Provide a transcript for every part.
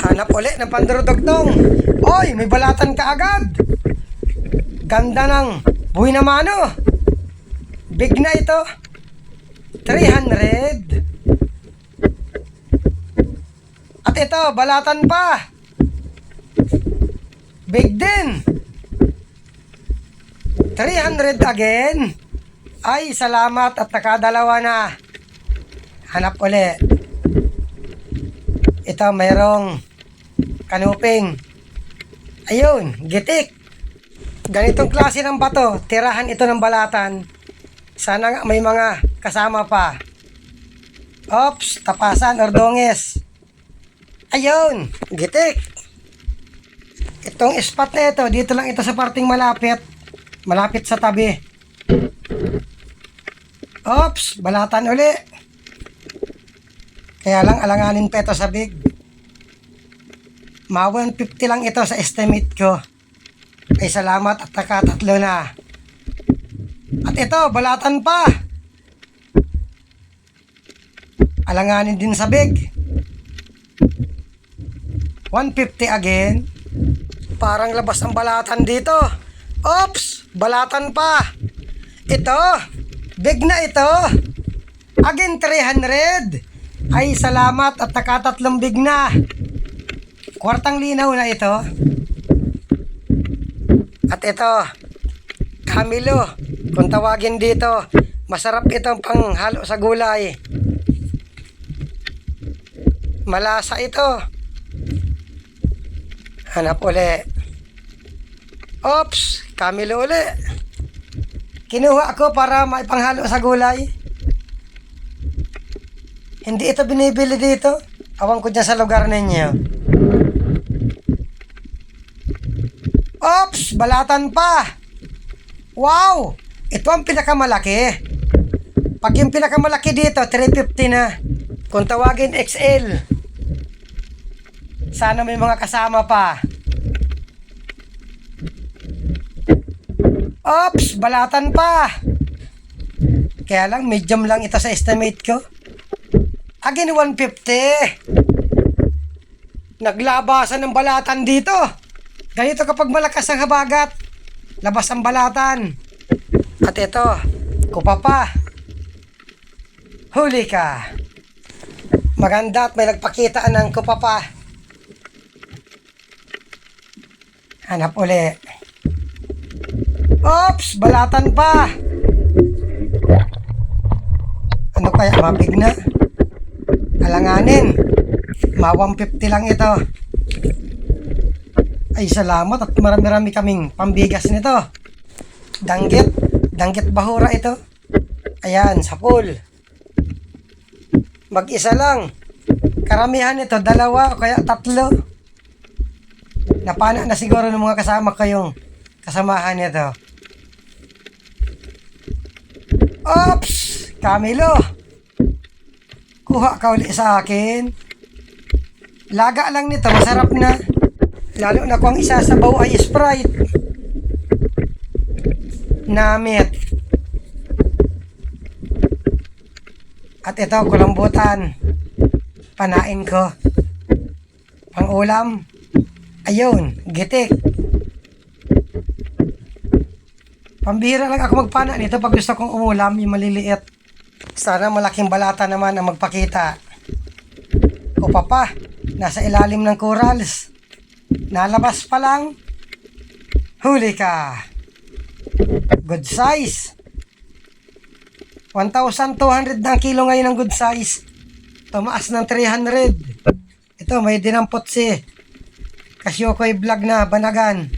Hanap uli ng pandurudugtong. Oy, may balatan ka agad. Ganda ng buhay na mano. Big na ito. 300. At ito, balatan pa. Big din. 300 again. Ay, salamat at nakadalawa na. Hanap uli. Ito, mayroong kanuping. Ayun, gitik. Ganitong klase ng bato. Tirahan ito ng balatan. Sana nga may mga kasama pa. Ops, tapasan or donges. Ayun, gitik. Itong spot na ito, dito lang ito sa parting malapit. Malapit sa tabi. Ops, balatan uli. Kaya lang alanganin pa ito sa big. Ma 150 lang ito sa estimate ko. Ay salamat at nakatatlo na. At ito, balatan pa. Alanganin din sa big. 150 again. Parang labas ang balatan dito. Ops, balatan pa. Ito, big na ito. Again 300. Ay salamat at nakatatlong big na. Kwartang linaw na ito. At ito, Camilo, kung tawagin dito, masarap itong panghalo sa gulay. Malasa ito. Hanap uli. Ops, Camilo uli. Kinuha ako para maipanghalo sa gulay. Hindi ito binibili dito. Awang ko dyan sa lugar ninyo. Ops, balatan pa. Wow, ito ang pinakamalaki. Pag yung pinakamalaki dito, 350 na. Kung tawagin XL. Sana may mga kasama pa. Ops, balatan pa. Kaya lang, medium lang ito sa estimate ko. Again, 150. Naglabasan ng balatan dito. Ganito kapag malakas ang habagat. Labas ang balatan. At ito, kupa pa. Huli ka. Maganda at may nagpakita ng kupa pa. Hanap uli. Ops, balatan pa. Ano kaya, mabig na? Alanganin. Ma 150 lang ito. Ay salamat at marami-rami kaming pambigas nito. Danggit bahura ito. Ayan, sa pool. Mag-isa lang. Karamihan ito, dalawa o kaya tatlo. Napana na siguro ng mga kasama kayong kasamahan nito. Ops! Camilo! Kuha ka uli sa akin. Laga lang nito, masarap na. Lalo na kung isasabaw ay Sprite. Namit. At ito, kulambutan. Panain ko. Pang ulam. Ayun, gitik. Pambihira lang ako magpana nito pag gusto kong umulam, yung maliliit. Sana malaking balata naman ang magpakita. Kupa pa, nasa ilalim ng corals. Nalabas pa lang. Huli ka. Good size. 1,200 na ang kilo ngayon ng good size. Tumaas ng 300. Ito, may dinampot si Kasyokoy Vlog na Banagan.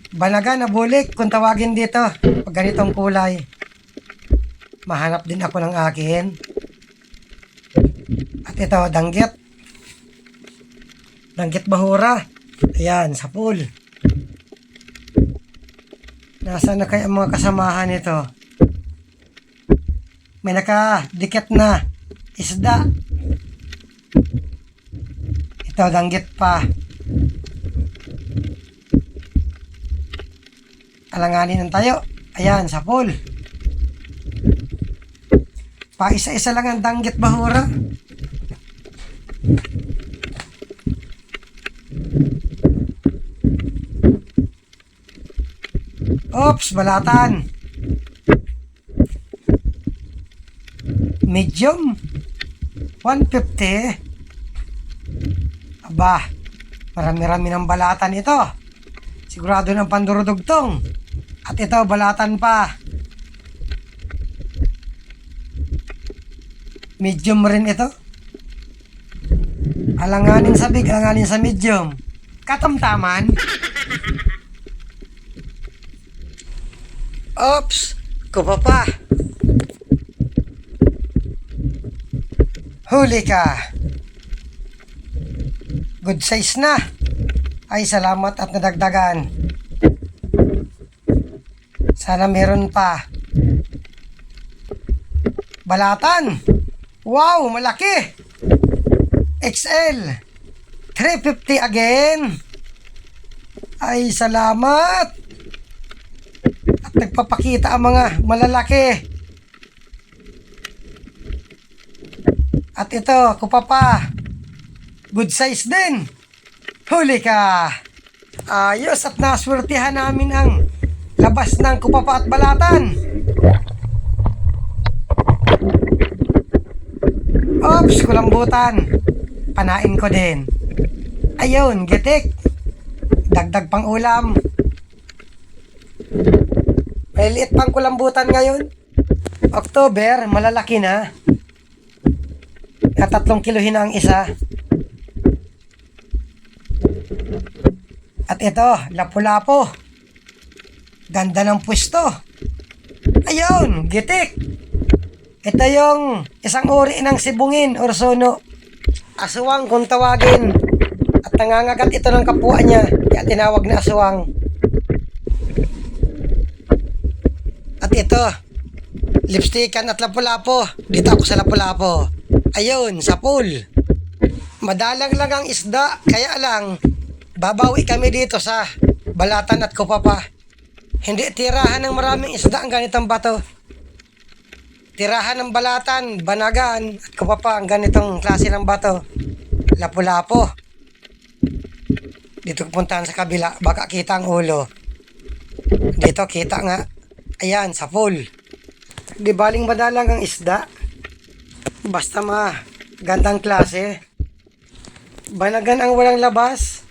Banagan na bulik kung tawagin dito. Pag ganitong kulay. Mahanap din ako ng akin. At ito, danggit. Danggit bahura. Ayan, sa pool. Nasaan na kaya ang mga kasamahan nito? May nakadikit na isda. Ito, danggit pa. Alanganin ng tayo. Ayan, sa pool. Pa isa-isa lang ang danggit bahura. Ops, balatan. Medium. 150. Aba, marami-rami ng balatan ito. Sigurado ng pandurudugtong. At ito, balatan pa. Medium rin ito. Alanganin sa big, alanganin sa medium. Katamtaman. Oops, kupa pa. Huli ka. Good size na. Ay, salamat at nadagdagan. Sana meron pa. Balatan. Wow, malaki. XL. 350 again. Ay, salamat. At nagpapakita ang mga malalaki. At ito, kupa pa. Good size din. Huli ka. Ayos at naswertihan namin ang labas ng kupa pa at balatan. Oops, kulambutan. Panain ko din. Ayun, getik. Dagdag pang ulam. May liit pang kulambutan ngayon. October, malalaki na. At 3 kilohin na ang isa. At ito, lapu-lapo. Ganda ng pwesto. Ayun, gitik. Ito yung isang uri ng sibungin or sono. Aswang kung tawagin. At nangangagat ito ng kapwa niya. Kaya tinawag na aswang. At ito, lipstickan at lapu-lapo. Dito ako sa lapu-lapo. Ayun, sa pool. Madalang lang ang isda, kaya lang, babawi kami dito sa balatan at kupa pa. Hindi tirahan ng maraming isda ang ganitong bato. Tirahan ng balatan, banagan, at kupa pa ang ganitong klase ng bato. Lapu-lapo. Dito puntahan sa kabila, baka kita ang ulo. Dito kita nga. Ayan, sa pool. Di baling madalang ang isda. Basta gandang klase. Banagan ang walang labas.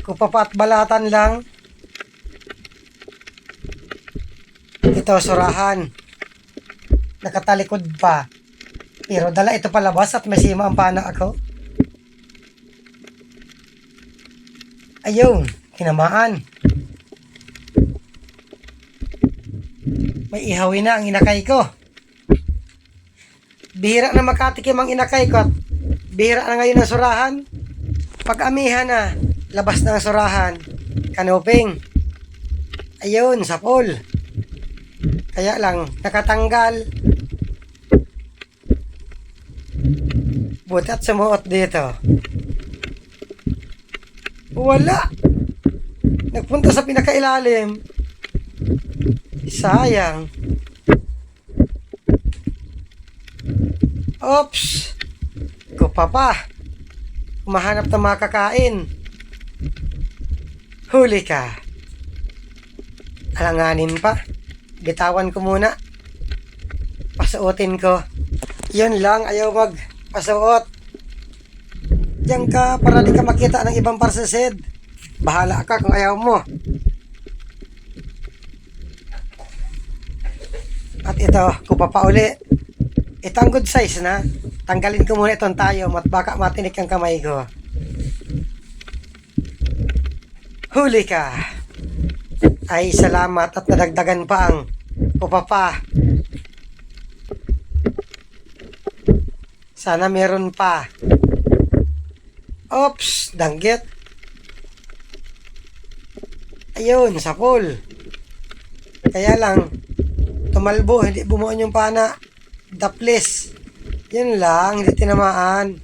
Kupa pa at balatan lang. Ito, surahan. Nakatalikod pa. Pero dala ito palabas at may sima ang pana ako. Ayun, tinamaan. May ihawin na ang inakay ko. Bihira na makatikim ang inakay ko at bihira na ngayon ang surahan. Pag amihan na, labas na ang surahan. Kanuping. Ayun, sa pool. Kaya lang, nakatanggal. Buti at sumuot dito. Wala. Nagpunta sa pinakailalim. Sayang. Oops. Kupa pa. Umahanap ng makakain. Huli ka. Alanganin pa. Bitawan ko muna. Pasuotin ko. Yun lang, ayaw magpasuot. Diyan ka para di ka makita ng ibang parsesid. Bahala ka kung ayaw mo. At ito, kupa pa uli. Ito ang good size na. Tanggalin ko muna itong tayo at baka matinik ang kamay ko. Huli ka. Ay, salamat at nadagdagan pa ang kupa pa. Sana meron pa. Oops, danggit. Ayun, sa pool. Kaya lang, tumalbo, hindi bumuon yung pana. Daplis. Yun lang, hindi tinamaan.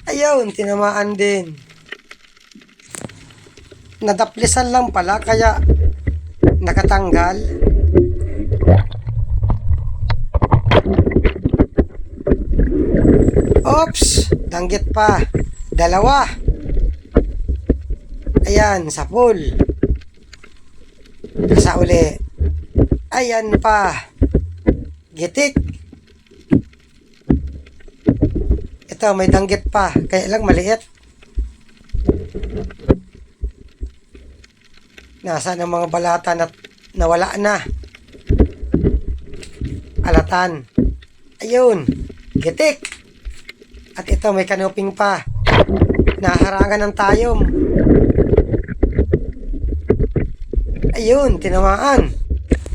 Ayun, tinamaan din. Nadaplisan lang pala, kaya nakatanggal. Oops, danggit pa. Dalawa. Ayan, sa pool. Sa uli. Ayan pa. Gitik. Ito, may danggit pa. Kaya lang maliit. Nasaan ang mga balatan at nawala na. Alatan. Ayun. Gitik. At ito, may kanuping pa. Naharangan ng tayom. Ayun, tinamaan.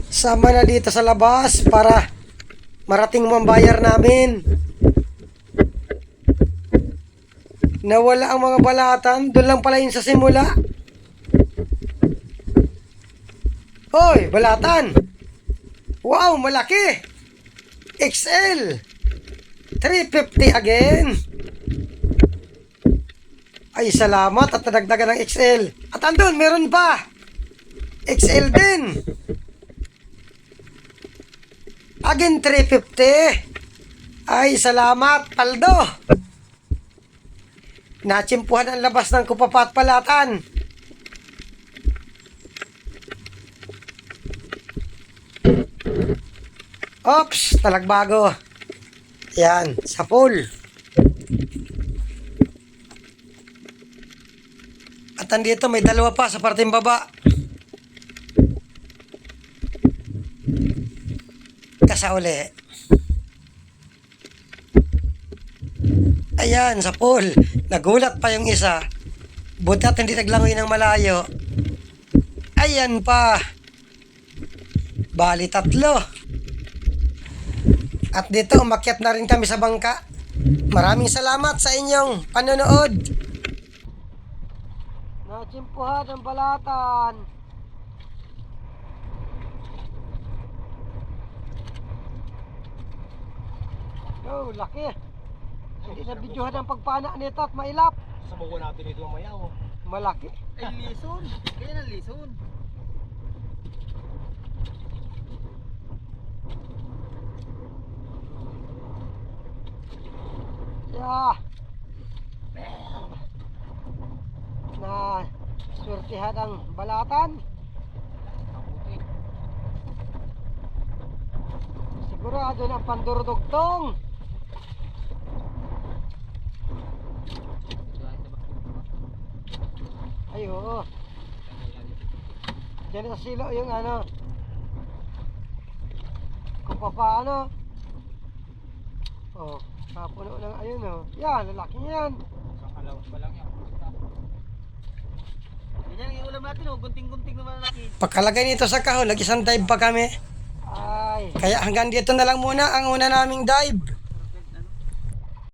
Sama na dito sa labas para marating mo ang bayar namin. Nawala ang mga balatan. Doon lang pala yun sa simula. Hoy, balatan. Wow, malaki. XL. 350 again. Ay, salamat at nadagdagan ng XL. At andun, meron pa. XL din. Again, 350. Ay, salamat, paldo. Natsimpuhan ang labas ng kupapat balatan. Oops, talagbago. Yan, sa pool. At andito may dalawa pa sa parteng baba. Kasauli. Ayan, sa pool. Nagulat pa yung isa. Buti at hindi naglangoy ng malayo. Ayan pa. Bali 3. At dito, umakyat na rin kami sa bangka. Maraming salamat sa inyong panonood. Natsimpuhan ang balatan. Oh, laki. Hindi na videohan ang pagpana nito at mailap. Sabawan natin ito mamaya, oh. Malaki. Ay, lison. Kaya na lison. Yeah. Na swertihan ang balatan. Sigurado na pandurudugtong. Ay, oo. Diyan sa silo yung ano. Kung paano. Oh, kapuno ng ayun oh. Yan, lalaki yan. Sakalaw pa lang yan. Yan yung ulam natin, oh. Gunting-gunting naman laki. Pagkalagay nito sa kahon, nag-isang dive pa kami. Ay. Kaya hanggang dito na lang muna ang una naming dive.